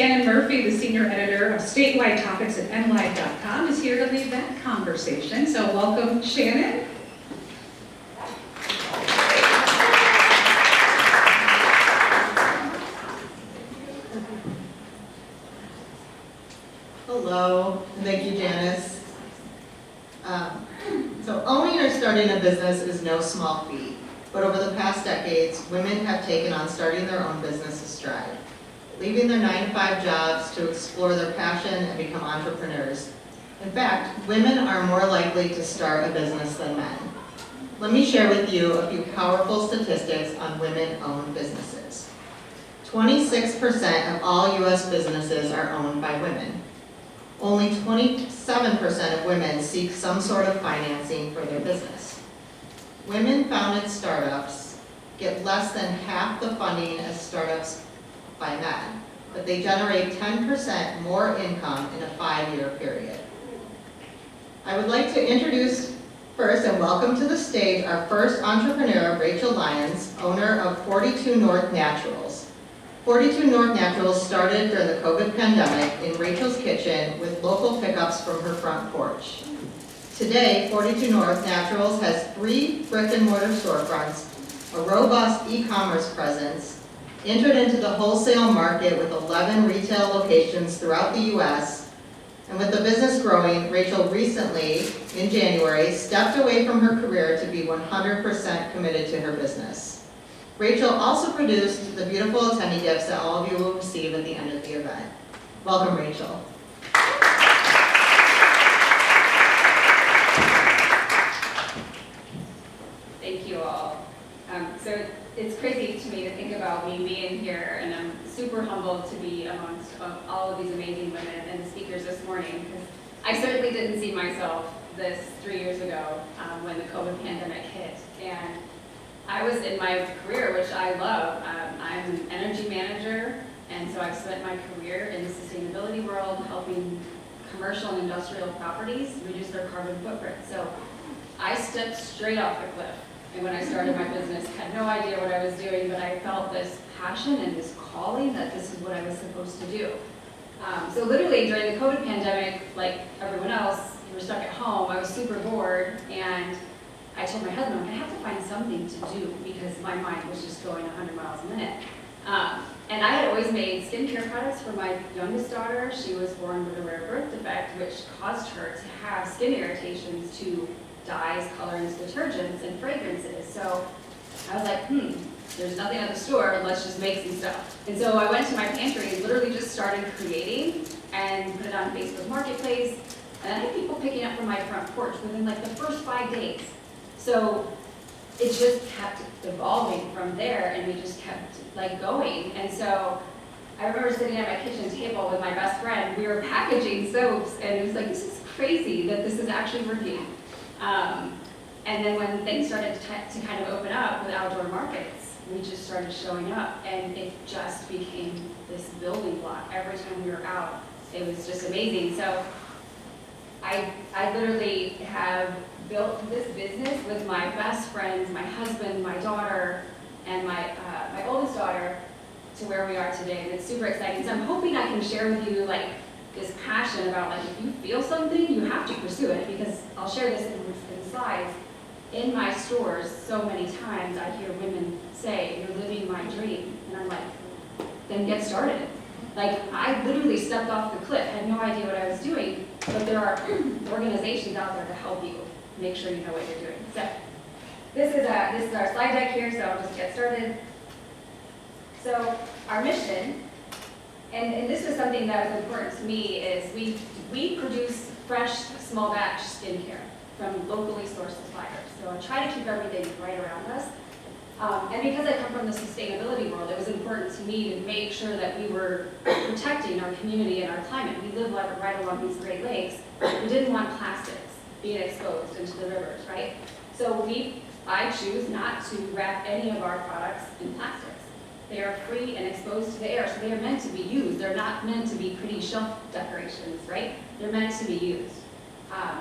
Shannon Murphy, the senior editor of statewide topics at NLive.com, is here to lead that conversation. So welcome, Shannon. Hello, thank you, Janice. So owning or starting a business is no small feat, but over the past decades, women have taken on starting their own business in stride, leaving their 9-to-5 jobs to explore their passion and become entrepreneurs. In fact, women are more likely to start a business than men. Let me share with you a few powerful statistics on women-owned businesses. 26% of all U.S. businesses are owned by women. Only 27% of women seek some sort of financing for their business. Women-founded startups get less than half the funding as startups by men, but they generate 10% more income in a 5-year period. I would like to introduce first and welcome to the stage our first entrepreneur, Rachel Lyons, owner of 42 North Naturals. 42 North Naturals started during the COVID pandemic in Rachel's kitchen with local pickups from her front porch. Today, 42 North Naturals has 3 brick-and-mortar storefronts, a robust e-commerce presence, entered into the wholesale market with 11 retail locations throughout the U.S., and with the business growing, Rachel recently, in January, stepped away from her career to be 100% committed to her business. Rachel also produced the beautiful attendee gifts that all of you will receive at the end of the event. Welcome, Rachel. Thank you all. So it's crazy to me to think about me being here, and I'm super humbled to be amongst all of these amazing women and the speakers this morning, because I certainly didn't see myself this 3 years ago when the COVID pandemic hit. And I was in my career, which I love. I'm an energy manager, and so I've spent my career in the sustainability world helping commercial and industrial properties reduce their carbon footprint. So I stepped straight off the cliff, and when I started my business, had no idea what I was doing, but I felt this passion and this calling that this is what I was supposed to do. So literally during the COVID pandemic, like everyone else, we were stuck at home. I was super bored, and I told my husband, I'm gonna have to find something to do because my mind was just going 100 miles a minute. And I had always made skincare products for my youngest daughter. She was born with a rare birth defect, which caused her to have skin irritations to dyes, colorants, detergents, and fragrances. So I was like, there's nothing at the store, let's just make some stuff. And so I went to my pantry and literally just started creating and put it on Facebook Marketplace. And I had people picking up from my front porch within like the first 5 days. So it just kept evolving from there, and we just kept like going. And so I remember sitting at my kitchen table with my best friend. We were packaging soaps, and it was like, this is crazy that this is actually working. And then when things started to kind of open up with outdoor markets, we just started showing up, and it just became this building block. Every time we were out, it was just amazing. So I literally have built this business with my best friends, my husband, my daughter, and my oldest daughter to where we are today, and it's super exciting. So I'm hoping I can share with you like this passion about like if you feel something, you have to pursue it, because I'll share this in slides. In my stores, so many times I hear women say, you're living my dream, and I'm like, then get started. Like, I literally stepped off the cliff, had no idea what I was doing, but there are organizations out there to help you make sure you know what you're doing. So this is our slide deck here, so I'll just get started. So our mission, and this was something that was important to me, is we produce fresh, small batch skincare from locally sourced suppliers. So I try to keep everything right around us. And because I come from the sustainability world, it was important to me to make sure that we were protecting our community and our climate. We live right along these Great Lakes. We didn't want plastics being exposed into the rivers, right? So I choose not to wrap any of our products in plastics. They are free and exposed to the air, so they are meant to be used. They're not meant to be pretty shelf decorations, right? They're meant to be used.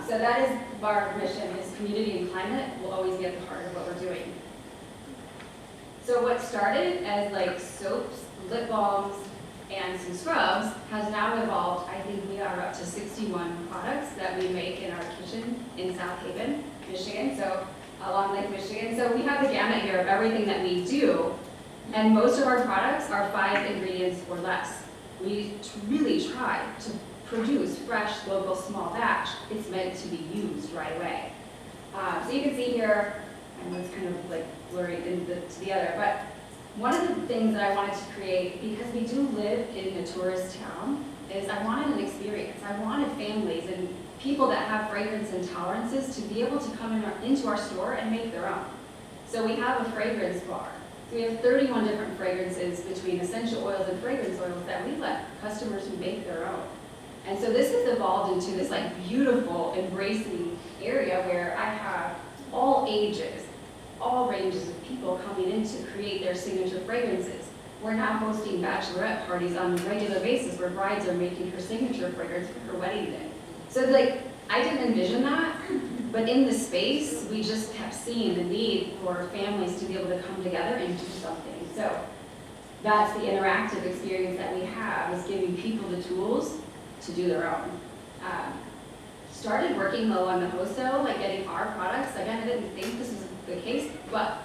So that is our mission, is community and climate will always be at the heart of what we're doing. So what started as like soaps, lip balms, and some scrubs has now evolved. I think we are up to 61 products that we make in our kitchen in South Haven, Michigan, so along Lake Michigan. So we have the gamut here of everything that we do, and most of our products are 5 ingredients or less. We really try to produce fresh, local, small batch. It's meant to be used right away. So you can see here, I know it's kind of like blurry to the other, but one of the things that I wanted to create, because we do live in a tourist town, is I wanted an experience. I wanted families and people that have fragrance intolerances to be able to come into our store and make their own. So we have a fragrance bar. So we have 31 different fragrances between essential oils and fragrance oils that we let customers make their own. And so this has evolved into this like beautiful, embracing area where I have all ages, all ranges of people coming in to create their signature fragrances. We're now hosting bachelorette parties on a regular basis where brides are making her signature fragrance for her wedding day. So like, I didn't envision that, but in the space, we just kept seeing the need for families to be able to come together and do something. So that's the interactive experience that we have, is giving people the tools to do their own. Started working though on the wholesale, like getting our products. Again, I didn't think this was the case, but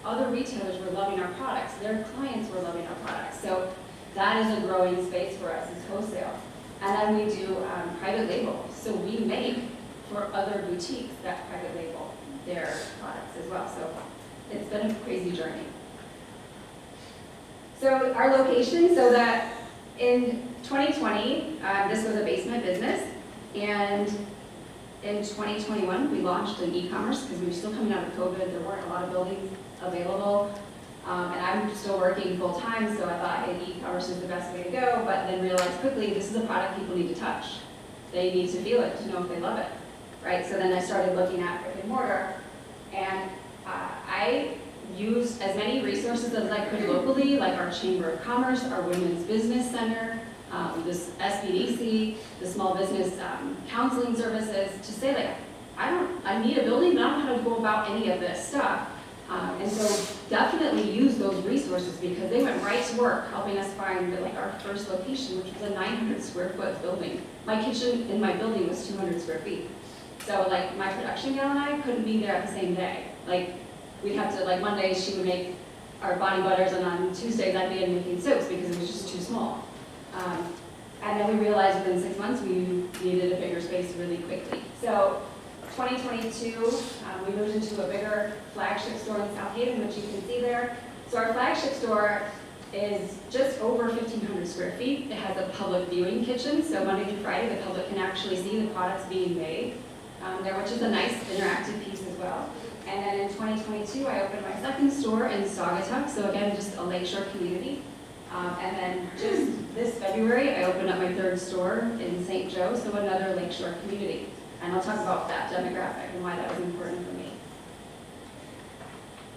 other retailers were loving our products. Their clients were loving our products. So that is a growing space for us, is wholesale. And then we do private label. So we make for other boutiques that private label their products as well. So it's been a crazy journey. So our location, so that in 2020, this was a basement business, and in 2021, we launched an e-commerce because we were still coming out of COVID. There weren't a lot of buildings available, and I'm still working full-time, so I thought, hey, e-commerce is the best way to go, but then realized quickly this is a product people need to touch. They need to feel it to know if they love it, right? So then I started looking at brick and mortar, and I used as many resources as I could locally, like our Chamber of Commerce, our Women's Business Center, this SBDC, the Small Business Counseling Services, to say like, I need a building, but I don't know how to go about any of this stuff. And so definitely use those resources because they went right to work helping us find like our first location, which was a 900 square foot building. My kitchen in my building was 200 square feet. So like my production gal and I couldn't be there at the same day. Like we'd have to, like Mondays she would make our body butters, and on Tuesdays I'd be in making soaps because it was just too small. And then we realized within 6 months we needed a bigger space really quickly. So 2022, we moved into a bigger flagship store in South Haven, which you can see there. So our flagship store is just over 1,500 square feet. It has a public viewing kitchen, so Monday through Friday the public can actually see the products being made there, which is a nice interactive piece as well. And then in 2022, I opened my second store in Saugatuck, so again, just a lakeshore community. And then just this February, I opened up my third store in St. Joe, so another lakeshore community. And I'll talk about that demographic and why that was important for me.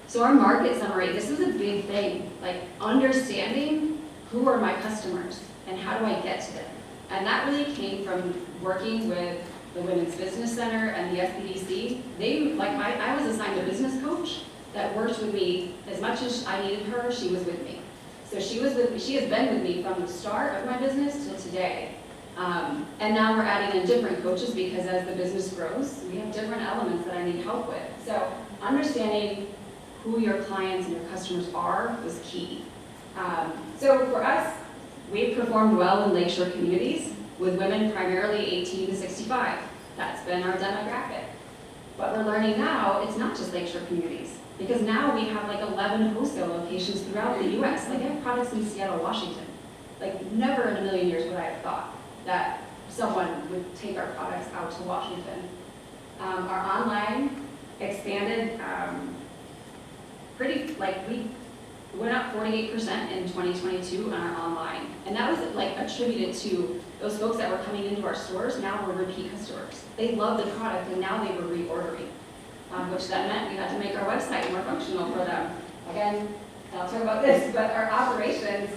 So our market summary, this is a big thing, like understanding who are my customers and how do I get to them. And that really came from working with the Women's Business Center and the SBDC. I was assigned a business coach that worked with me as much as I needed her, she was with me. So she was with me, she has been with me from the start of my business till today. And now we're adding in different coaches because as the business grows, we have different elements that I need help with. So understanding who your clients and your customers are was key. So for us, we've performed well in lakeshore communities with women primarily 18 to 65. That's been our demographic. But we're learning now it's not just lakeshore communities, because now we have like 11 wholesale locations throughout the US. Like I have products in Seattle, Washington. Like never in a million years would I have thought that someone would take our products out to Washington. Our online expanded we went up 48% in 2022 on our online. And that was like attributed to those folks that were coming into our stores, now were repeat customers. They loved the product and now they were reordering, which that meant we had to make our website more functional for them. Again, I'll talk about this, but our operations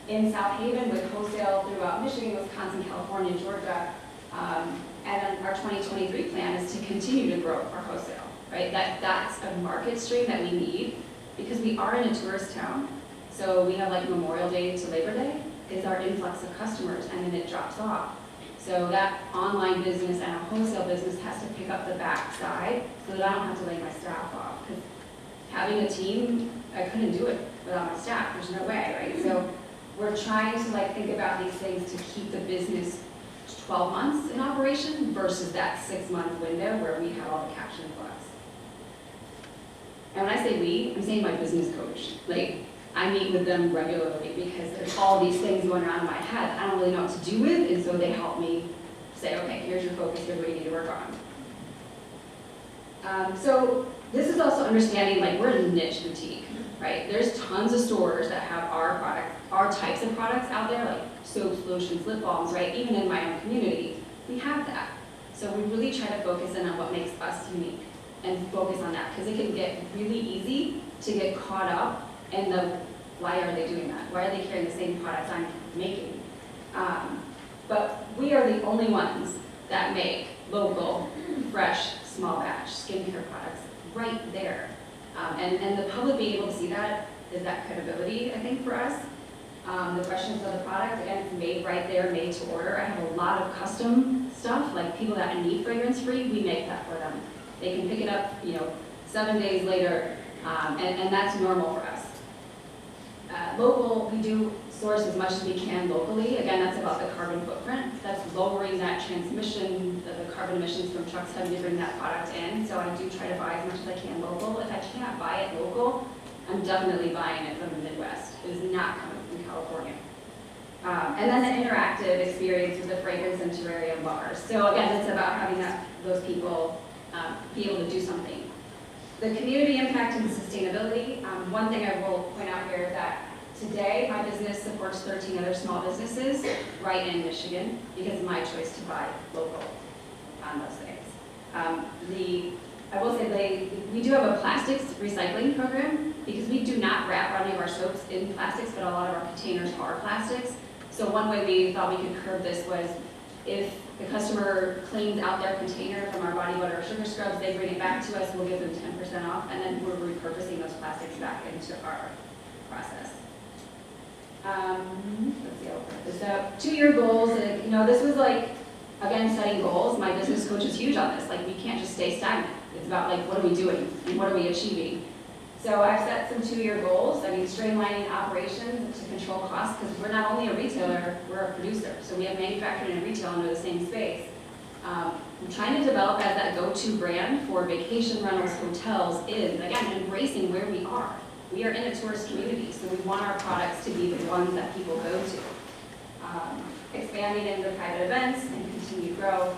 in South Haven with wholesale throughout Michigan, Wisconsin, California, Georgia, and then our 2023 plan is to continue to grow our wholesale, right? That's a market stream that we need because we are in a tourist town. So we have like Memorial Day to Labor Day is our influx of customers, and then it drops off. So that online business and our wholesale business has to pick up the backside so that I don't have to lay my staff off. 'Cause having a team, I couldn't do it without my staff. There's no way, right? So we're trying to like think about these things to keep the business 12 months in operation versus that 6-month window where we have all the cash influx. And when I say we, I'm saying my business coach. Like, I meet with them regularly because there's all these things going around in my head I don't really know what to do with, and so they help me say, okay, here's your focus, here's what you need to work on. So this is also understanding, like, we're a niche boutique, right? There's tons of stores that have our product, our types of products out there, like soaps, lotions, lip balms, right? Even in my own community, we have that. So we really try to focus in on what makes us unique and focus on that, because it can get really easy to get caught up in the, why are they doing that? Why are they carrying the same products I'm making? But we are the only ones that make local, fresh, small batch skincare products right there. And the public being able to see that is that credibility, I think, for us. The freshness of the product, again, it's made right there, made to order. I have a lot of custom stuff, like people that need fragrance-free, we make that for them. They can pick it up, 7 days later, and that's normal for us. Local, we do source as much as we can locally. Again, that's about the carbon footprint. That's lowering that transmission, the carbon emissions from trucks having to bring that product in. So I do try to buy as much as I can local. If I can't buy it local, I'm definitely buying it from the Midwest. It is not coming from California. And then the interactive experience with the fragrance and terrarium bars. So again, it's about having those people be able to do something. The community impact and sustainability. One thing I will point out here is that today my business supports 13 other small businesses right in Michigan because of my choice to buy local on those things. I will say we do have a plastics recycling program because we do not wrap any of our soaps in plastics, but a lot of our containers are plastics. So one way we thought we could curb this was if the customer cleans out their container from our body butter or sugar scrubs, they bring it back to us, we'll give them 10% off, and then we're repurposing those plastics back into our process. Let's see how this up. 2-year goals, this was like, again, setting goals. My business coach is huge on this. Like, we can't just stay stagnant. It's about like, what are we doing and what are we achieving? So I've set some 2-year goals. Streamlining operations to control costs, because we're not only a retailer, we're a producer. So we have manufacturing and retail under the same space. I'm trying to develop as that go-to brand for vacation rentals, hotels, inns, again, embracing where we are. We are in a tourist community, so we want our products to be the ones that people go to. Expanding into private events and continue growth,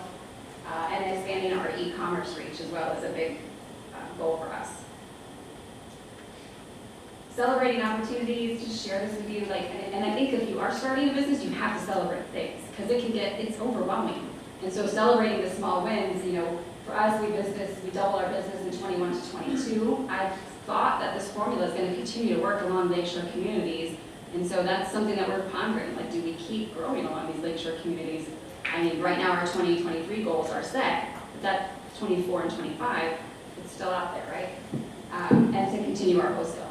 and expanding our e-commerce reach as well is a big goal for us. Celebrating opportunities, just share this with you, and I think if you are starting a business, you have to celebrate things, because it's overwhelming. And so celebrating the small wins, for us, we double our business in 21 to 22. I thought that this formula is going to continue to work along lakeshore communities, and so that's something that we're pondering, do we keep growing along these lakeshore communities? Right now our 2023 goals are set, but that 24 and 25, it's still out there, right? And to continue our wholesale.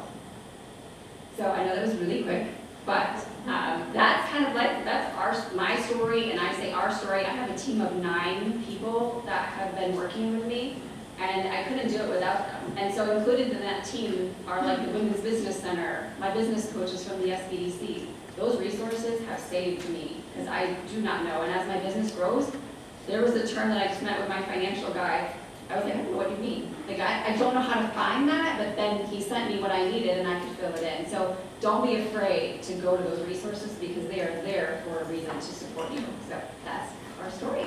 So I know that was really quick, but that's kind of that's my story, and I say our story. I have a team of 9 people that have been working with me, and I couldn't do it without them. And so included in that team are like the Women's Business Center, my business coaches from the SBDC. Those resources have saved me, because I do not know. And as my business grows, there was a term that I just met with my financial guy. I was like, I don't know what you mean. I don't know how to find that, but then he sent me what I needed and I could fill it in. So don't be afraid to go to those resources, because they are there for a reason to support you. So that's our story.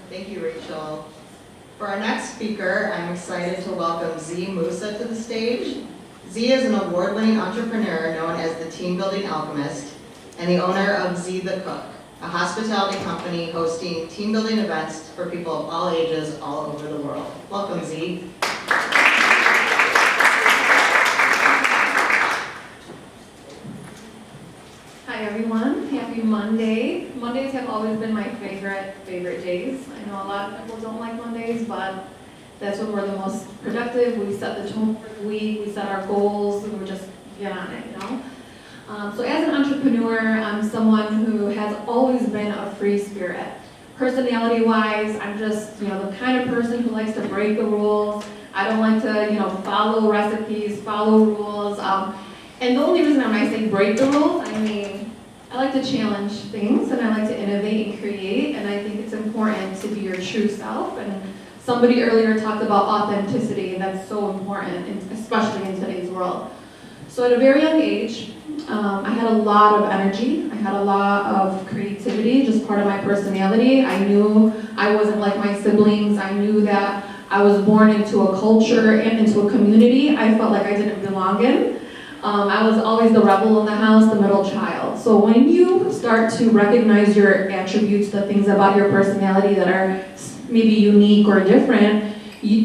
Thank you, Rachel. For our next speaker, I'm excited to welcome Z Musa to the stage. Z is an award-winning entrepreneur known as the Team Building Alchemist and the owner of Z the Cook, a hospitality company hosting team building events for people of all ages all over the world. Welcome, Z. Hi everyone, happy be Monday. Mondays have always been my favorite days. I know a lot of people don't like Mondays, but that's when we're the most productive. We set the tone for the week, we set our goals, and we just get on it, you know? So as an entrepreneur, I'm someone who has always been a free spirit. Personality-wise, I'm just, the kind of person who likes to break the rules. I don't like to, follow recipes, follow rules. And the only reason when I say break the rules, I mean, I like to challenge things and I like to innovate and create, and I think it's important to be your true self. And somebody earlier talked about authenticity, and that's so important, especially in today's world. So at a very young age, I had a lot of energy. I had a lot of creativity, just part of my personality. I knew I wasn't like my siblings. I knew that I was born into a culture and into a community I felt like I didn't belong in. I was always the rebel in the house, the middle child. So when you start to recognize your attributes, the things about your personality that are maybe unique or different,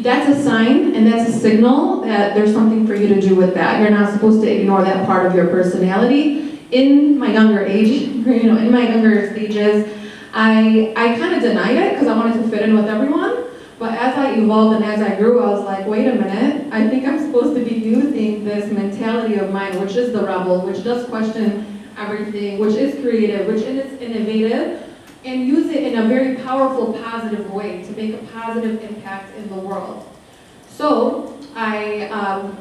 that's a sign and that's a signal that there's something for you to do with that. You're not supposed to ignore that part of your personality. In my younger age, in my younger stages, I kind of denied it because I wanted to fit in with everyone. But as I evolved and as I grew, I was like, wait a minute, I think I'm supposed to be using this mentality of mine, which is the rebel, which does question everything, which is creative, which is innovative, and use it in a very powerful, positive way to make a positive impact in the world. So I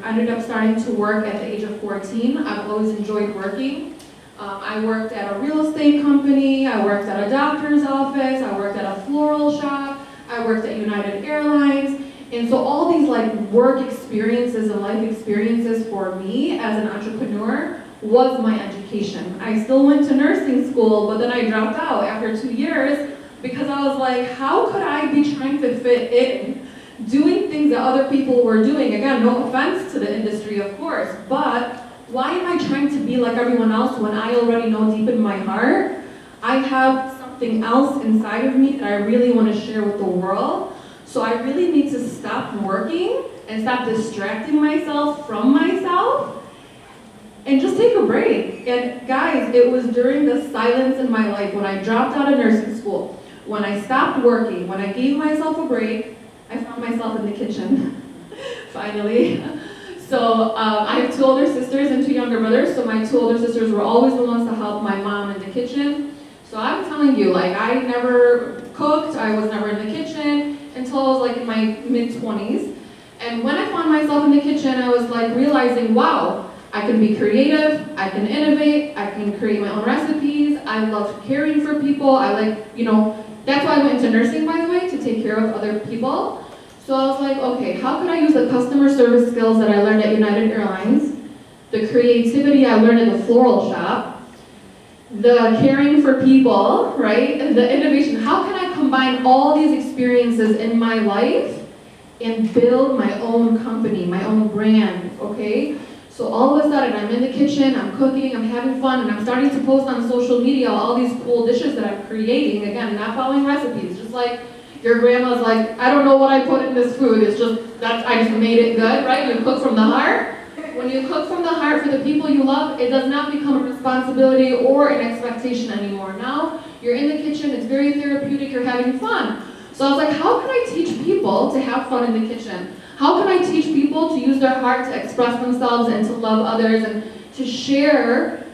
ended up starting to work at the age of 14. I've always enjoyed working. I worked at a real estate company, I worked at a doctor's office, I worked at a floral shop, I worked at United Airlines, and so all these work experiences and life experiences for me as an entrepreneur was my education. I still went to nursing school, but then I dropped out after 2 years because I was like, how could I be trying to fit in, doing things that other people were doing? Again, no offense to the industry, of course, but why am I trying to be like everyone else when I already know deep in my heart I have something else inside of me that I really want to share with the world? So I really need to stop working and stop distracting myself from myself and just take a break. And guys, it was during the silence in my life when I dropped out of nursing school, when I stopped working, when I gave myself a break, I found myself in the kitchen, finally. So I have 2 older sisters and 2 younger brothers, so my 2 older sisters were always the ones to help my mom in the kitchen. So I'm telling you, I never cooked, I was never in the kitchen until I was in my mid-20s. And when I found myself in the kitchen, I was realizing, wow, I can be creative, I can innovate, I can create my own recipes, I love caring for people, that's why I went into nursing, by the way, to take care of other people. So I was like, okay, how can I use the customer service skills that I learned at United Airlines, the creativity I learned at the floral shop, the caring for people, right, and the innovation, how can I combine all these experiences in my life and build my own company, my own brand, okay? So all of a sudden, I'm in the kitchen, I'm cooking, I'm having fun, and I'm starting to post on social media all these cool dishes that I'm creating. Again, not following recipes, just like your grandma's I don't know what I put in this food, it's just, that I just made it good, right? You cook from the heart. When you cook from the heart for the people you love, it does not become a responsibility or an expectation anymore. Now, you're in the kitchen, it's very therapeutic, you're having fun. So I was like, how can I teach people to have fun in the kitchen? How can I teach people to use their heart to express themselves and to love others and to share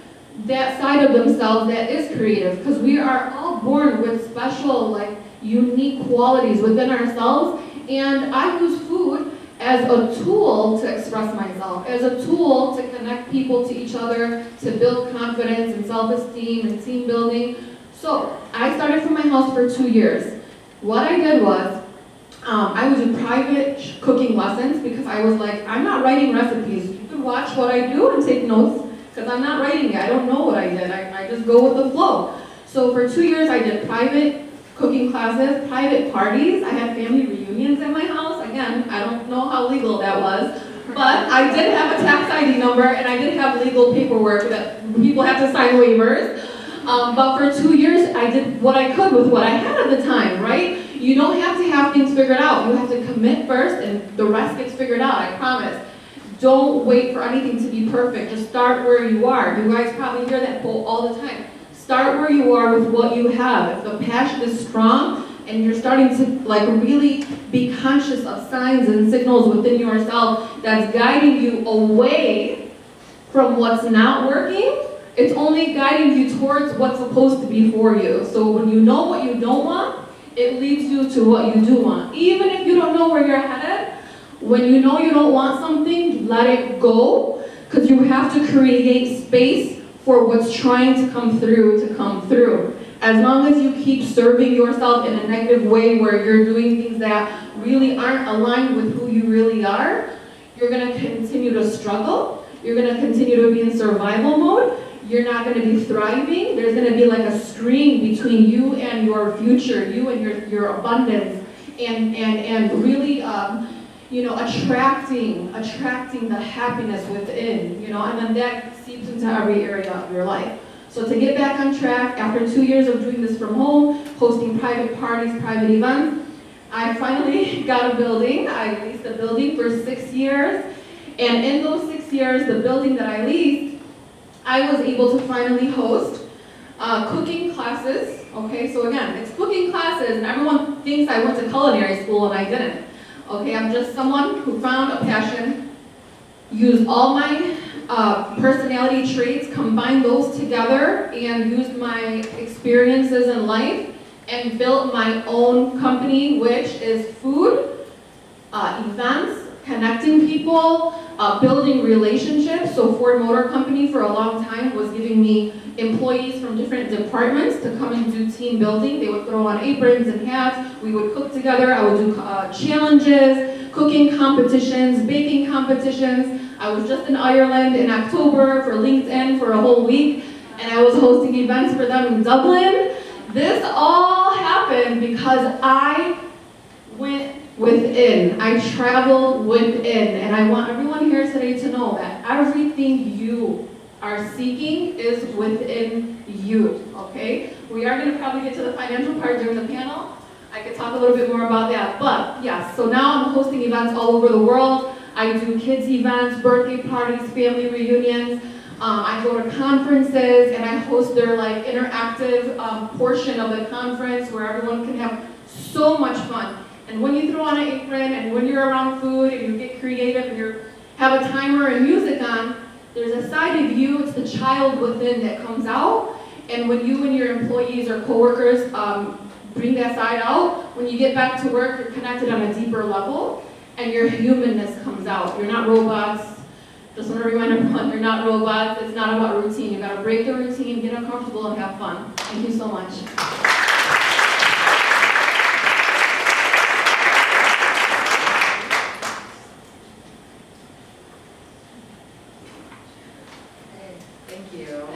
that side of themselves that is creative? Because we are all born with special, unique qualities within ourselves. And I use food as a tool to express myself, as a tool to connect people to each other, to build confidence and self-esteem and team building. So I started from my house for 2 years. What I did was, I would do private cooking lessons because I was I'm not writing recipes. You can watch what I do and take notes because I'm not writing it. I don't know what I did. I just go with the flow. So for 2 years, I did private cooking classes, private parties. I had family reunions at my house. Again, I don't know how legal that was, but I did have a tax ID number and I did have legal paperwork that people have to sign waivers. But for 2 years, I did what I could with what I had at the time, right? You don't have to have things figured out. You have to commit first and the rest gets figured out, I promise. Don't wait for anything to be perfect. Just start where you are. You guys probably hear that quote all the time. Start where you are with what you have. If the passion is strong and you're starting to like really be conscious of signs and signals within yourself that's guiding you away from what's not working, it's only guiding you towards what's supposed to be for you. So when you know what you don't want, it leads you to what you do want. Even if you don't know where you're headed, when you know you don't want something, let it go, because you have to create space for what's trying to come through. As long as you keep serving yourself in a negative way where you're doing things that really aren't aligned with who you really are, you're gonna continue to struggle, you're gonna continue to be in survival mode, you're not gonna be thriving, there's gonna be like a screen between you and your future, you and your abundance, and really, attracting the happiness within, and then that seeps into every area of your life. So to get back on track, after 2 years of doing this from home, hosting private parties, private events, I finally got a building. I leased a building for 6 years, and in those 6 years, the building that I leased, I was able to finally host cooking classes. Okay, so again, it's cooking classes, and everyone thinks I went to culinary school, and I didn't. Okay, I'm just someone who found a passion, used all my personality traits, combined those together, and used my experiences in life, and built my own company, which is food, events, connecting people, building relationships. So Ford Motor Company for a long time was giving me employees from different departments to come and do team building. They would throw on aprons and hats. We would cook together. I would do challenges, cooking competitions, baking competitions. I was just in Ireland in October for LinkedIn for a whole week, and I was hosting events for them in Dublin. This all happened because I went within. I traveled within, and I want everyone here today to know that everything you are seeking is within you, okay? We are going to probably get to the financial part during the panel. I could talk a little bit more about that, but yes, so now I'm hosting events all over the world. I do kids events, birthday parties, family reunions. I go to conferences and I host their like interactive portion of the conference where everyone can have so much fun. And when you throw on an apron and when you're around food and you get creative and you have a timer and music on, there's a side of you, it's the child within that comes out. And when you and your employees or coworkers bring that side out, when you get back to work, you're connected on a deeper level and your humanness comes out. You're not robots. Just want to remind everyone, you're not robots. It's not about routine. You gotta break the routine, get uncomfortable, and have fun. Thank you so much. Thank you.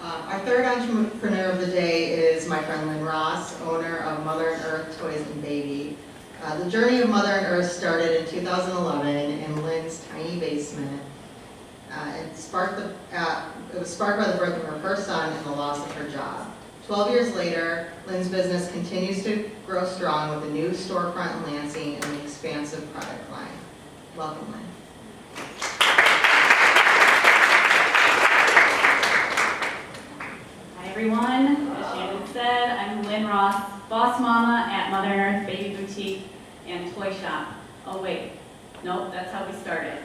Our third entrepreneur of the day is my friend Lynn Ross, owner of Mother and Earth Toys and Baby. The journey of Mother and Earth started in 2011 in Lynn's tiny basement. It was sparked by the birth of her first son and the loss of her job. 12 years later, Lynn's business continues to grow strong with a new storefront in Lansing and an expansive product line. Welcome, Lynn. Hi everyone, as Shannon said, I'm Lynn Ross, boss mama at Mother and Earth Baby Boutique and Toy Shop. Oh wait, nope, that's how we started.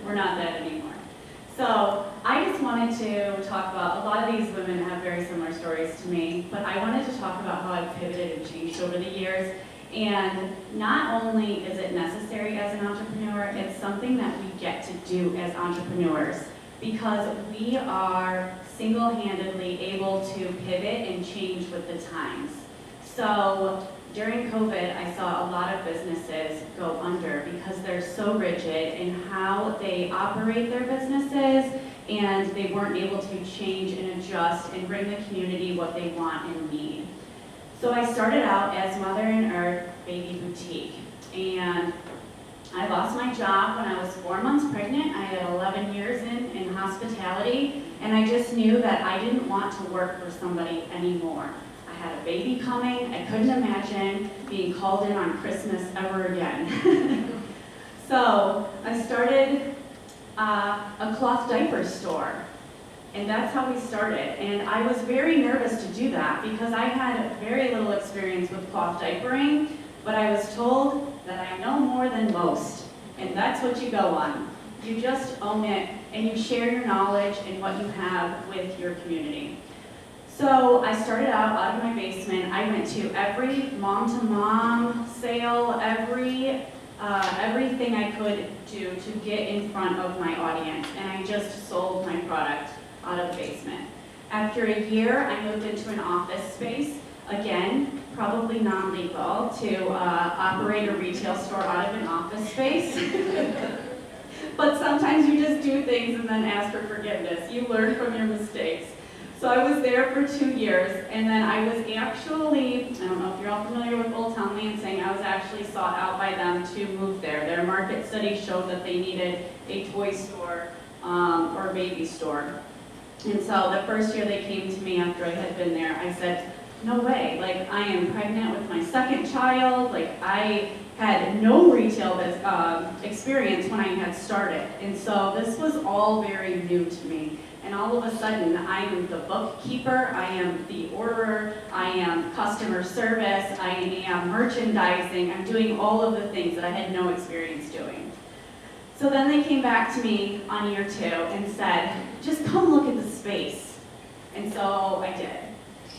We're not that anymore. So I just wanted to talk about, a lot of these women have very similar stories to me, but I wanted to talk about how I've pivoted and changed over the years. And not only is it necessary as an entrepreneur, it's something that we get to do as entrepreneurs, because we are single-handedly able to pivot and change with the times. So during COVID, I saw a lot of businesses go under because they're so rigid in how they operate their businesses, and they weren't able to change and adjust and bring the community what they want and need. So I started out as Mother and Earth Baby Boutique, and I lost my job when I was 4 months pregnant. I had 11 years in hospitality, and I just knew that I didn't want to work for somebody anymore. I had a baby coming. I couldn't imagine being called in on Christmas ever again. So I started a cloth diaper store. And that's how we started. And I was very nervous to do that because I had very little experience with cloth diapering, but I was told that I know more than most. And that's what you go on. You just own it and you share your knowledge and what you have with your community. So I started out of my basement. I went to every mom-to-mom sale, everything I could do to get in front of my audience, and I just sold my product out of the basement. After a year, I moved into an office space, again, probably non-legal to operate a retail store out of an office space. But sometimes you just do things and then ask for forgiveness. You learn from your mistakes. So I was there for 2 years, and then I was actually, I don't know if you're all familiar with Old Town Lansing, I was actually sought out by them to move there. Their market study showed that they needed a toy store or a baby store. And so the first year they came to me after I had been there, I said, no way, like I am pregnant with my second child, like I had no retail experience when I had started. And so this was all very new to me. And all of a sudden, I am the bookkeeper, I am the orderer, I am customer service, I am merchandising, I'm doing all of the things that I had no experience doing. So then they came back to me on year 2 and said, just come look at the space. And so I did.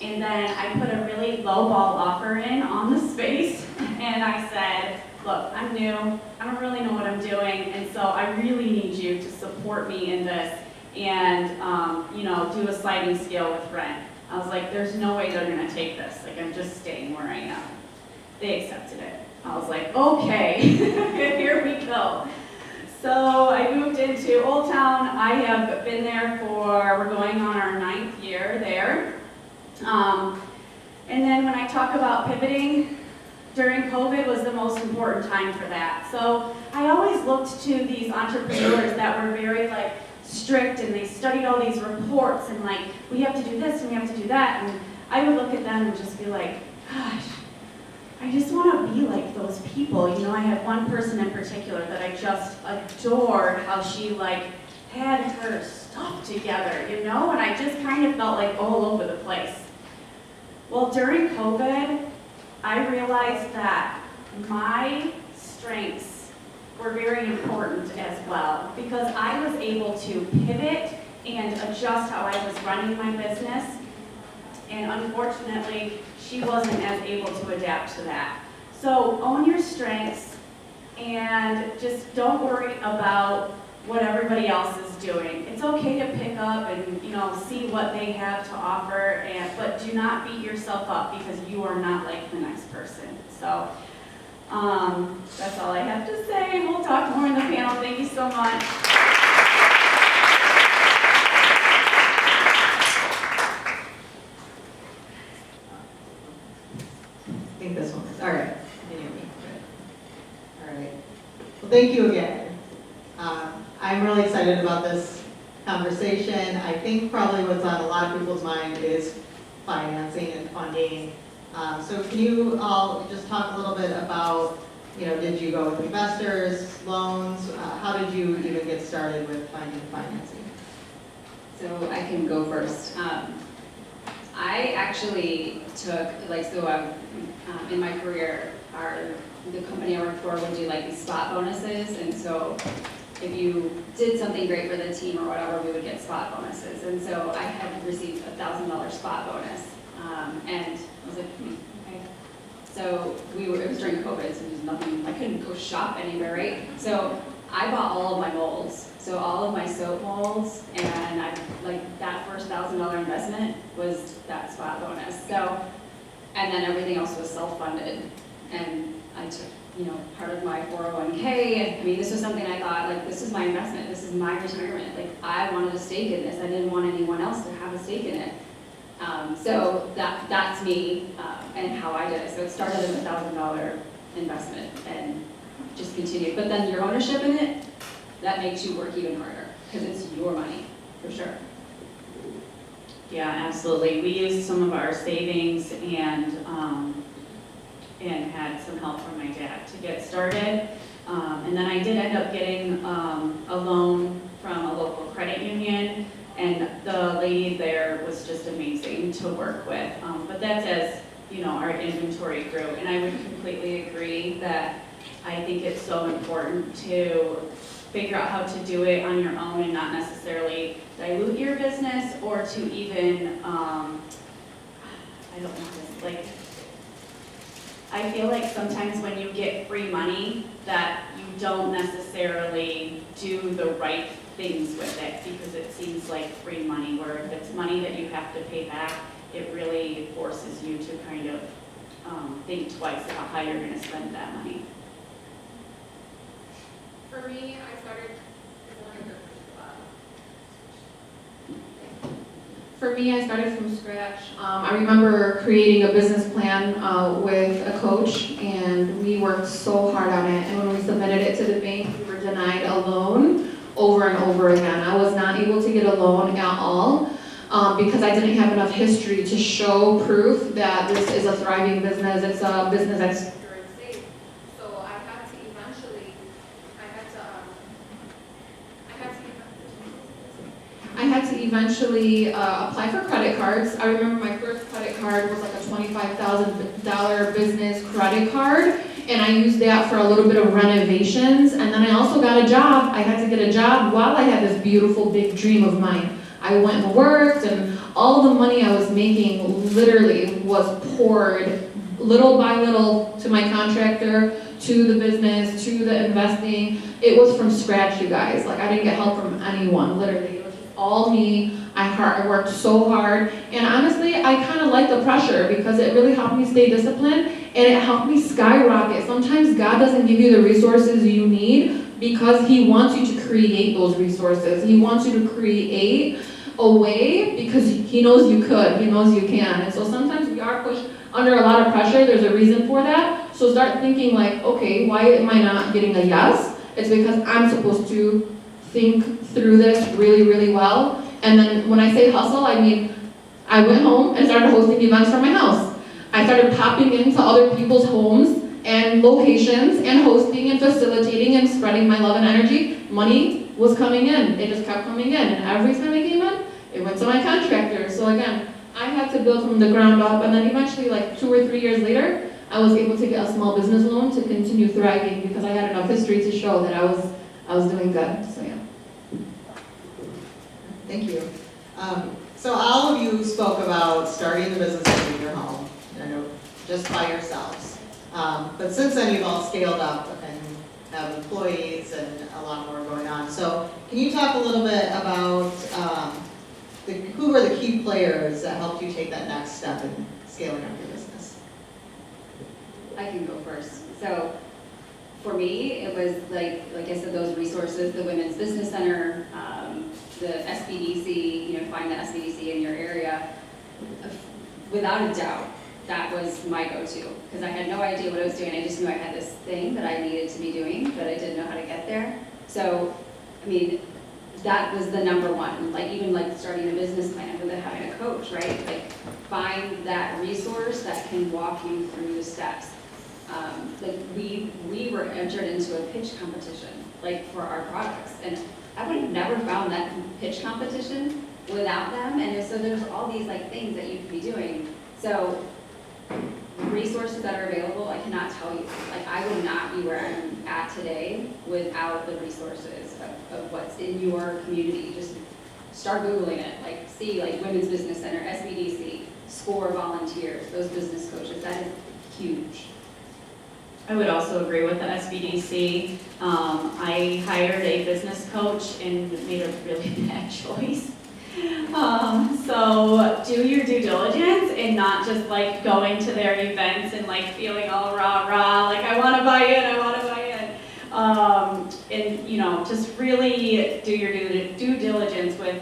And then I put a really low ball offer in on the space, and I said, look, I'm new, I don't really know what I'm doing, and so I really need you to support me in this and do a sliding scale with rent. I was like, there's no way they're gonna take this. Like, I'm just staying where I am. They accepted it. I was like, okay, here we go. So I moved into Old Town. I have been there we're going on our 9th year there. And then when I talk about pivoting, during COVID was the most important time for that. So I always looked to these entrepreneurs that were very strict, and they studied all these reports and we have to do this and we have to do that, and I would look at them and just be like, gosh, I just want to be like those people. I had one person in particular that I just adored how she had her stuff together, and I just kind of felt like all over the place. Well, during COVID, I realized that my strengths were very important as well, because I was able to pivot and adjust how I was running my business, and unfortunately, she wasn't as able to adapt to that. So own your strengths and just don't worry about what everybody else is doing. It's okay to pick up and see what they have to offer, but do not beat yourself up because you are not like the next person. So that's all I have to say. We'll talk more in the panel. Thank you so much. I think this one is, all right, can you hear me? Good. All right, well, thank you again. I'm really excited about this conversation. I think probably what's on a lot of people's mind is financing and funding. So can you all just talk a little bit about, did you go with investors, loans? How did you even get started with finding financing? So I can go first. I actually took, in my career, the company I worked for would do these spot bonuses, and so if you did something great for the team or whatever, we would get spot bonuses. And so I had received a $1,000 spot bonus, and I was like, okay. So it was during COVID, so there's nothing, I couldn't go shop anywhere, right? So I bought all of my molds. So all of my soap molds, and that first $1,000 investment was that spot bonus. So, and then everything else was self-funded. And I took, part of my 401k. I mean, this was something I thought, this is my investment. This is my retirement. I wanted a stake in this. I didn't want anyone else to have a stake in it. So that's me and how I did it. So it started as a $1,000 investment and just continued. But then your ownership in it, that makes you work even harder because it's your money, for sure. Yeah, absolutely. We used some of our savings and had some help from my dad to get started. And then I did end up getting a loan from a local credit union And the lady there was just amazing to work with. But that's as, our inventory grew. And I would completely agree that I think it's so important to figure out how to do it on your own and not necessarily dilute your business or to even, I don't know, like, I feel like sometimes when you get free money that you don't necessarily do the right things with it because it seems like free money, where if it's money that you have to pay back, it really forces you to kind of think twice about how you're going to spend that money. For me, I started. For me, I started from scratch. I remember creating a business plan with a coach, and we worked so hard on it. And when we submitted it to the bank, we were denied a loan over and over again. I was not able to get a loan at all because I didn't have enough history to show proof that this is a thriving business. It's a business that's During safe, so I had to eventually, apply for credit cards. I remember my first credit card was like a $25,000 business credit card, and I used that for a little bit of renovations. And then I also got a job. I had to get a job while I had this beautiful big dream of mine. I went and worked, and all the money I was making literally was poured little by little to my contractor, to the business, to the investing. It was from scratch, you guys. Like, I didn't get help from anyone, literally. It was just all me. I worked so hard. And honestly, I kind of like the pressure because it really helped me stay disciplined, and it helped me skyrocket. Sometimes God doesn't give you the resources you need because He wants you to create those resources. He wants you to create a way because He knows you could. He knows you can. And so sometimes we are pushed under a lot of pressure. There's a reason for that. So start thinking like, okay, why am I not getting a yes? It's because I'm supposed to think through this really, really well. And then when I say hustle, I mean, I went home and started hosting events from my house. I started popping into other people's homes and locations and hosting and facilitating and spreading my love and energy. Money was coming in. It just kept coming in. And every time it came in, it went to my contractor. So again, I had to build from the ground up. And then eventually, like 2 or 3 years later, I was able to get a small business loan to continue thriving because I had enough history to show that I was doing good. So yeah. Thank you. So all of you spoke about starting the business in your home, just by yourselves. But since then, you've all scaled up and have employees and a lot more going on. So can you talk a little bit about who were the key players that helped you take that next step in scaling up your business? I can go first. So for me, it was like I said, those resources, the Women's Business Center, the SBDC, find the SBDC in your area. Without a doubt, that was my go-to because I had no idea what I was doing. I just knew I had this thing that I needed to be doing, but I didn't know how to get there. So, I mean, that was the number one. Even starting a business plan with having a coach, right? Like, find that resource that can walk you through the steps. We were entered into a pitch competition, for our products, and I would have never found that pitch competition without them. And so there's all these things that you could be doing. So resources that are available, I cannot tell you. I would not be where I'm at today without the resources of what's in your community. Just start Googling it. See Women's Business Center, SBDC, SCORE volunteers, those business coaches. That is huge. I would also agree with the SBDC. I hired a business coach and made a really bad choice. So do your due diligence and not just going to their events and feeling all rah, I want to buy in, I want to buy in. And just really do your due diligence with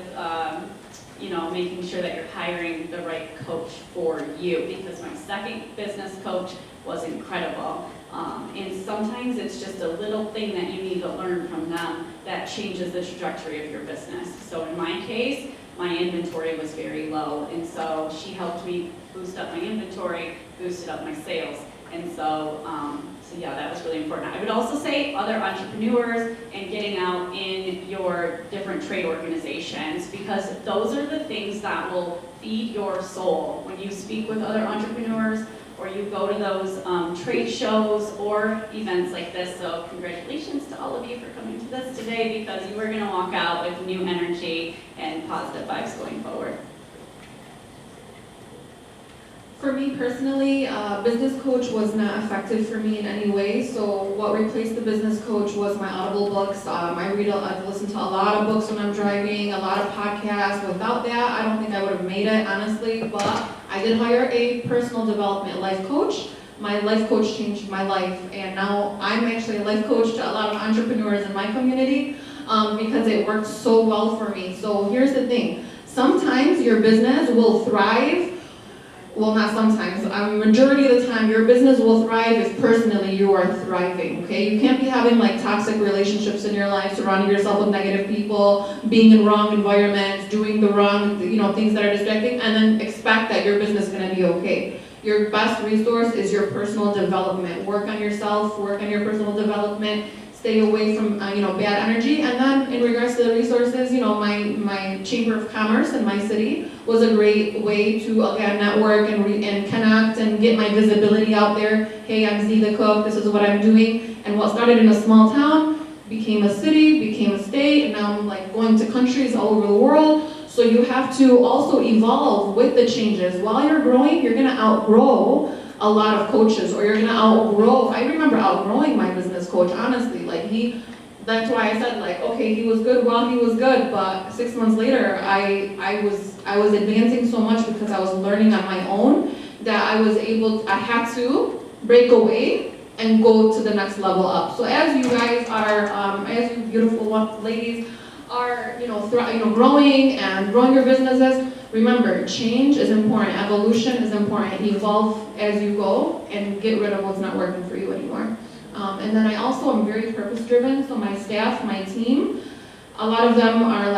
making sure that you're hiring the right coach for you, because my second business coach was incredible. And sometimes it's just a little thing that you need to learn from them that changes the trajectory of your business. So in my case, my inventory was very low, and so she helped me boost up my inventory, boosted up my sales. And so, yeah, that was really important. I would also say other entrepreneurs and getting out in your different trade organizations, because those are the things that will feed your soul. When you speak with other entrepreneurs, or you go to those trade shows or events like this. So congratulations to all of you for coming to this today, because you are going to walk out with new energy and positive vibes going forward. For me personally, business coach was not effective for me in any way. So what replaced the business coach was my Audible books. I've listened to a lot of books when I'm driving, a lot of podcasts. Without that, I don't think I would have made it, honestly. But I did hire a personal development life coach. My life coach changed my life, and now I'm actually a life coach to a lot of entrepreneurs in my community because it worked so well for me. So here's the thing. Sometimes your business will thrive. Well, not sometimes. Majority of the time, your business will thrive if personally you are thriving, okay? You can't be having like toxic relationships in your life, surrounding yourself with negative people, being in wrong environments, doing the wrong, things that are distracting, and then expect that your business is gonna be okay. Your best resource is your personal development. Work on yourself, work on your personal development, stay away from bad energy. And then in regards to the resources, my Chamber of Commerce in my city was a great way to again network and connect and get my visibility out there. Hey, I'm Z the cook, this is what I'm doing. And what started in a small town became a city, became a state, and now I'm like going to countries all over the world. So you have to also evolve with the changes. While you're growing, you're gonna outgrow a lot of coaches, or you're gonna outgrow. I remember outgrowing my business coach, honestly. That's why I said okay, he was good while he was good, but 6 months later, I was advancing so much because I was learning on my own that I had to break away and go to the next level up. So as you guys are, as you beautiful ladies are, growing and growing your businesses, remember, change is important, evolution is important. Evolve as you go and get rid of what's not working for you anymore. And then I also am very purpose-driven, so my staff, my team, a lot of them are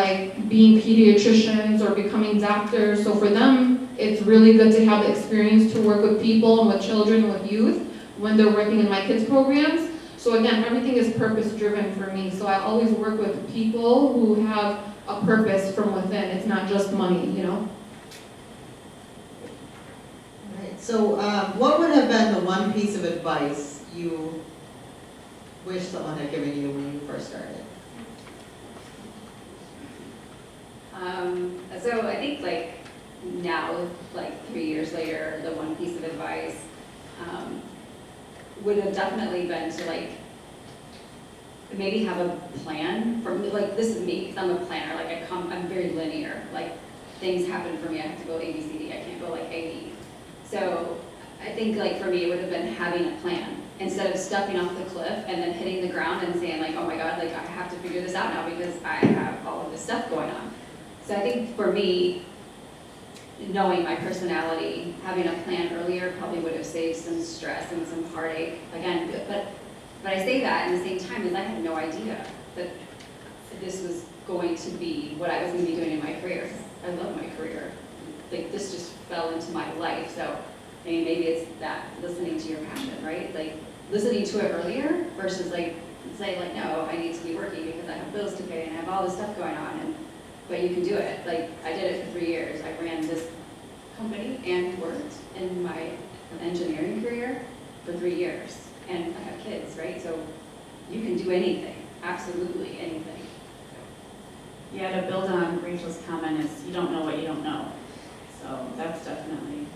being pediatricians or becoming doctors. So for them, it's really good to have the experience to work with people and with children, with youth, when they're working in my kids' programs. So again, everything is purpose-driven for me. So I always work with people who have a purpose from within. It's not just money, All right. So what would have been the one piece of advice you wish someone had given you when you first started? So I think now, 3 years later, the one piece of advice would have definitely been to maybe have a plan for me. This is me, because I'm a planner. I'm very linear. Things happen for me. I have to go A, B, C, D. I can't go A, B. So I think for me, it would have been having a plan instead of stepping off the cliff and then hitting the ground and saying oh my God, I have to figure this out now because I have all of this stuff going on. So I think for me, knowing my personality, having a plan earlier probably would have saved some stress and some heartache. Again, but I say that at the same time as I had no idea that this was going to be what I was going to be doing in my career. I love my career. This just fell into my life. So maybe it's that listening to your passion, right? Listening to it earlier versus saying no, I need to be working because I have bills to pay and I have all this stuff going on. But you can do it. I did it for 3 years. I ran this company and worked in my engineering career for 3 years. And I have kids, right? So you can do anything, absolutely anything. Yeah, to build on Rachel's comment is you don't know what you don't know. So that's definitely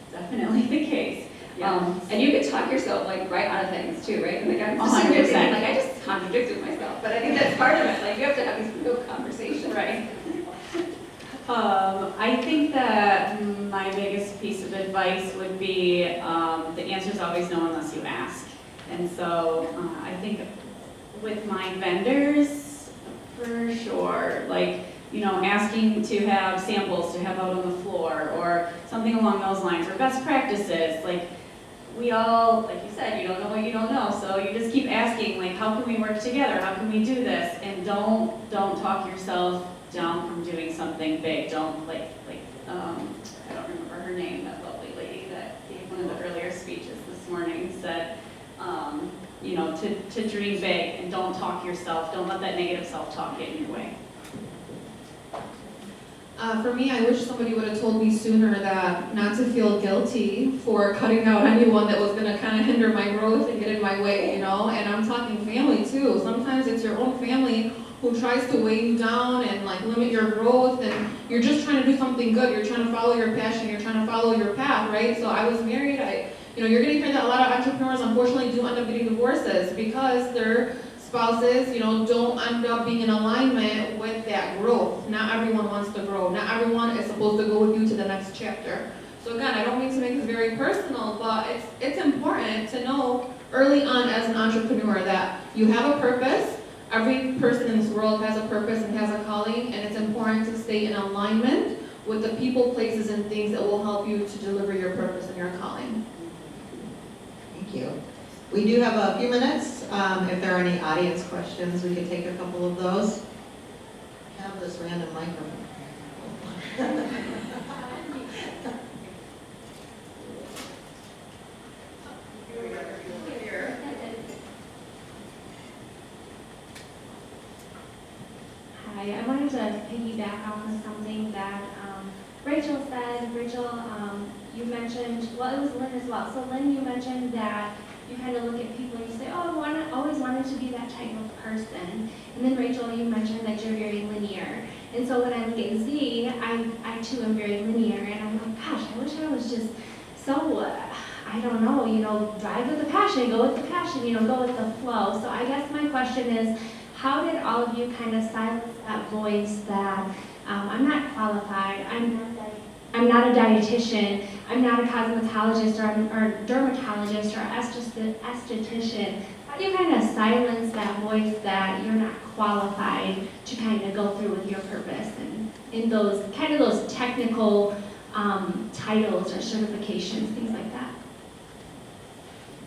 the case. Yeah. And you could talk yourself right out of things too, right? I'm just 100%. I just contradicted myself, but I think that's part of it. You have to have these real conversations. Right. I think that my biggest piece of advice would be the answer is always no unless you ask. And so I think with my vendors, for sure, asking to have samples to have out on the floor or something along those lines, or best practices. We all, like you said, you don't know what you don't know, so you just keep asking, how can we work together? How can we do this? And don't talk yourself down from doing something big. Don't I don't remember her name, that lovely lady that gave one of the earlier speeches this morning, said, to dream big and don't talk yourself, don't let that negative self-talk get in your way. For me, I wish somebody would have told me sooner that not to feel guilty for cutting out anyone that was gonna kind of hinder my growth and get in my way, And I'm talking family too. Sometimes it's your own family who tries to weigh you down and like limit your growth, and you're just trying to do something good. You're trying to follow your passion. You're trying to follow your path, right? So I was married. You're gonna hear that a lot of entrepreneurs unfortunately do end up getting divorces because their spouses, don't end up being in alignment with that growth. Not everyone wants to grow. Not everyone is supposed to go with you to the next chapter. So again, I don't mean to make this very personal, but it's important to know early on as an entrepreneur that you have a purpose. Every person in this world has a purpose and has a calling, and it's important to stay in alignment with the people, places, and things that will help you to deliver your purpose and your calling. Thank you. We do have a few minutes. If there are any audience questions, we could take a couple of those. I have this random microphone. Hi, I wanted to piggyback off of something that Rachel said. Rachel, you mentioned, well, it was Lynn as well. So Lynn, you mentioned that you kind of look at people and you say, oh, I always wanted to be that type of person. And then Rachel, you mentioned that you're very linear. And so when I look at Z, I too am very linear. And I'm like, gosh, I wish I was just so, I don't know, drive with the passion, go with the passion, go with the flow. So I guess my question is, how did all of you kind of silence that voice that I'm not qualified, I'm not a dietitian, I'm not a cosmetologist or dermatologist or esthetician? How do you kind of silence that voice that you're not qualified to kind of go through with your purpose and in those technical titles or certifications, things like that?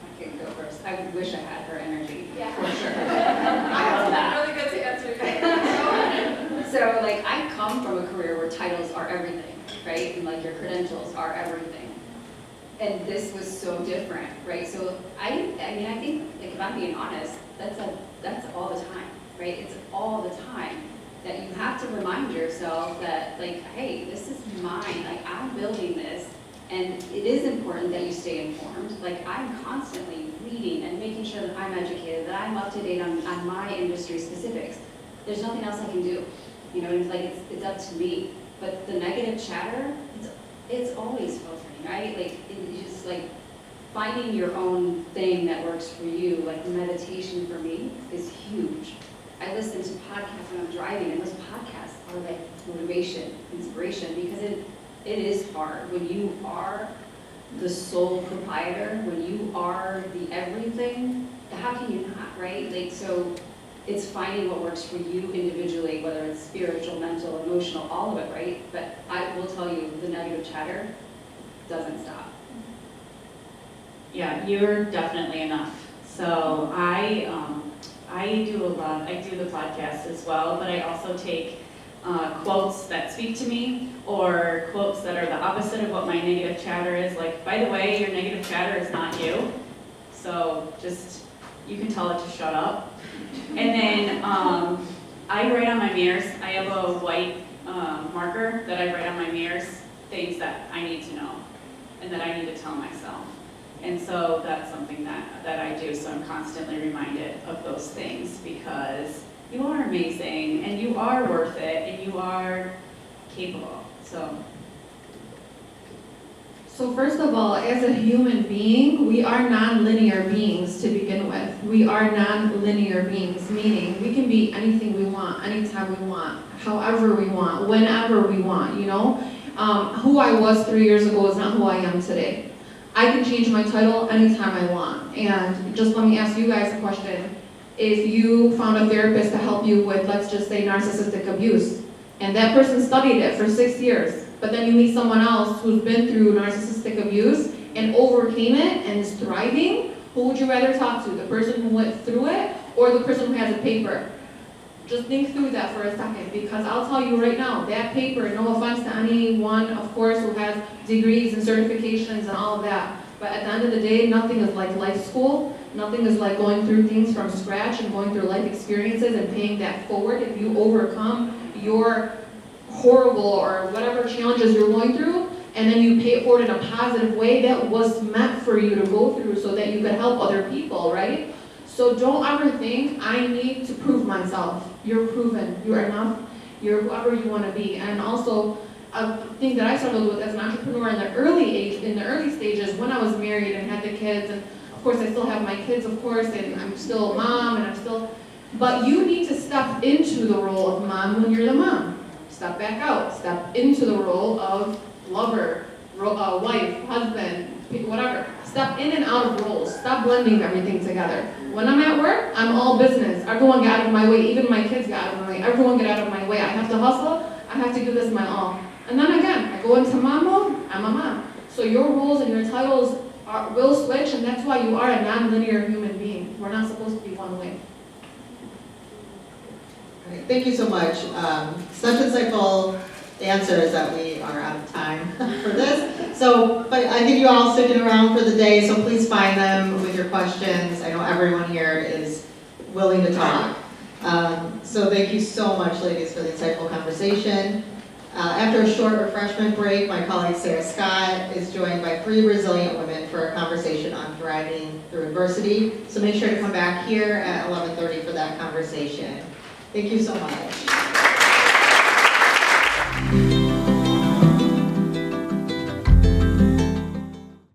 I can go first. I wish I had her energy, Yeah. for sure. I love that. have really good to answer that. So I come from a career where titles are everything, right? And your credentials are everything. And this was so different, right? So I think if I'm being honest, that's all the time, right? It's all the time that you have to remind yourself that hey, this is mine. I'm building this. And it is important that you stay informed. I'm constantly reading and making sure that I'm educated, that I'm up to date on my industry specifics. There's nothing else I can do. It's up to me. But the negative chatter, it's always filtering, right? It's just finding your own thing that works for you. Meditation for me is huge. I listen to podcasts when I'm driving, and those podcasts are motivation, inspiration, because it is hard when you are the sole proprietor, when you are the everything. How can you not, right? So it's finding what works for you individually, whether it's spiritual, mental, emotional, all of it, right? But I will tell you, the negative chatter doesn't stop. Yeah, you're definitely enough. So I do the podcast as well, but I also take quotes that speak to me or quotes that are the opposite of what my negative chatter is. By the way, your negative chatter is not you. So you can tell it to shut up. And then I write on my mirrors. I have a white marker that I write on my mirrors, things that I need to know and that I need to tell myself. And so that's something that I do. So I'm constantly reminded of those things because you are amazing and you are worth it and you are capable. So first of all, as a human being, we are non-linear beings to begin with. We are non-linear beings, meaning we can be anything we want, anytime we want, however we want, whenever we want, Who I was 3 years ago is not who I am today. I can change my title anytime I want. And just let me ask you guys a question. If you found a therapist to help you with, let's just say, narcissistic abuse, and that person studied it for 6 years, but then you meet someone else who's been through narcissistic abuse and overcame it and is thriving, who would you rather talk to? The person who went through it or the person who has a paper? Just think through that for a second, because I'll tell you right now, that paper, no offense to anyone, of course, who has degrees and certifications and all of that, But at the end of the day, nothing is like life school. Nothing is like going through things from scratch and going through life experiences and paying that forward. If you overcome your horrible or whatever challenges you're going through, and then you pay it forward in a positive way, that was meant for you to go through so that you could help other people, right? So don't ever think, I need to prove myself. You're proven, you're enough, you're whoever you want to be. And also, a thing that I struggled with as an entrepreneur in the early stages, when I was married and had the kids, and of course I still have my kids, of course, and I'm still a mom, but you need to step into the role of mom when you're the mom. Step back out, step into the role of lover, wife, husband, whatever. Step in and out of roles. Stop blending everything together. When I'm at work, I'm all business. Everyone get out of my way. Even my kids get out of my way. Everyone get out of my way. I have to hustle. I have to give this my all. And then again, I go into mom mode. I'm a mom. So your roles and your titles will switch, and that's why you are a non-linear human being. We're not supposed to be one way. All right, thank you so much. Such insightful answers that we are out of time for this. So, but I think you all sticking around for the day, so please find them with your questions. I know everyone here is willing to talk. So thank you so much, ladies, for the insightful conversation. After a short refreshment break, my colleague Sarah Scott is joined by 3 resilient women for a conversation on thriving through adversity. So make sure to come back here at 11:30 for that conversation. Thank you so much.